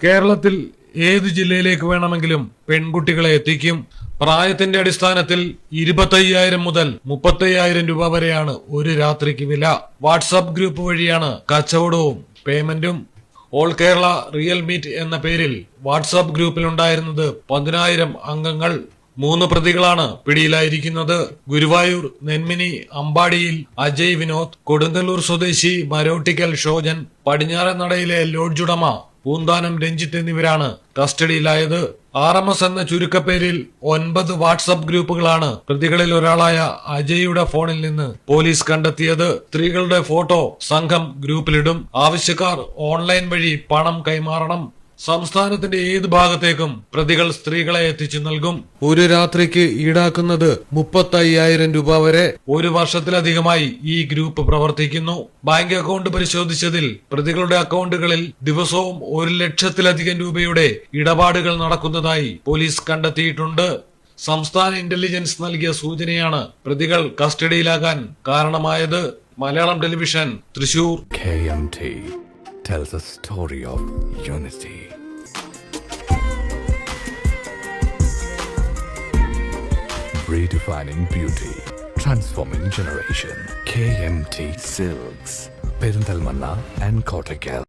കേരളത്തിൽ ഏത് ജില്ലയിലേക്ക് വേണമെങ്കിലും പെൺകുട്ടികളെ എത്തിക്കും. പ്രായത്തിന്റെ അടിസ്ഥാനത്തിൽ 25,000 മുതൽ 30,000 രൂപ വരെയാണ് ഒരു രാത്രിക്ക് വില. വാട്സാപ്പ് ഗ്രൂപ്പ് വഴിയാണ് കച്ചവടവും പേയ്മെന്റും. ഓൾ കേരള റിയൽ മീറ്റ് എന്ന പേരിൽ വാട്സാപ്പ് ഗ്രൂപ്പിലുണ്ടായിരുന്നത് 10,000 അംഗങ്ങൾ. 3 പ്രതികളാണ് പിടിയിലായിരിക്കുന്നത്. ഗുരുവായൂർ നെന്മിനി അമ്പാടിയിൽ അജയ് വിനോദ്, കൊടുങ്ങല്ലൂർ സ്വദേശി മരോട്ടിക്കൽ ഷോജൻ, പടിഞ്ഞാറൻ നടയിലെ ലോഡ്ജ് ഉടമ പൂന്താനം രഞ്ജിത്ത് എന്നിവരാണ് കസ്റ്റഡിയിലായത്. RMS എന്ന ചുരുക്കപ്പേരിൽ 9 വാട്സാപ്പ് ഗ്രൂപ്പുകളാണ് പ്രതികളിൽ ഒരാളായ അജയുടെ ഫോണിൽ നിന്ന് പോലീസ് കണ്ടെത്തിയത്. സ്ത്രീകളുടെ ഫോട്ടോ സംഘം ഗ്രൂപ്പിലിടും. ആവശ്യക്കാർ ഓൺലൈൻ വഴി പണം കൈമാറണം. സംസ്ഥാനത്തിന്റെ ഏത് ഭാഗത്തേക്കും പ്രതികൾ സ്ത്രീകളെ എത്തിച്ചു നൽകും. ഒരു രാത്രിക്ക് ഈടാക്കുന്നത് 35,000 രൂപ വരെ. 1 വർഷത്തിലധികമായി ഈ ഗ്രൂപ്പ് പ്രവർത്തിക്കുന്നു. ബാങ്ക് അക്കൗണ്ട് പരിശോധിച്ചതിൽ പ്രതികളുടെ അക്കൗണ്ടുകളിൽ ദിവസവും 1 ലക്ഷത്തിലധികം രൂപയുടെ ഇടപാടുകൾ നടക്കുന്നതായി പോലീസ് കണ്ടെത്തിയിട്ടുണ്ട്. സംസ്ഥാന ഇന്റലിജൻസ് നൽകിയ സൂചനയാണ് പ്രതികൾ കസ്റ്റഡിയിലാകാൻ കാരണമായത്. Malayalam television, Thrissur. KMT tells a story of unity. Redefining beauty, transforming generation. KMT Silks, Perinthalmanna and Kottakkal.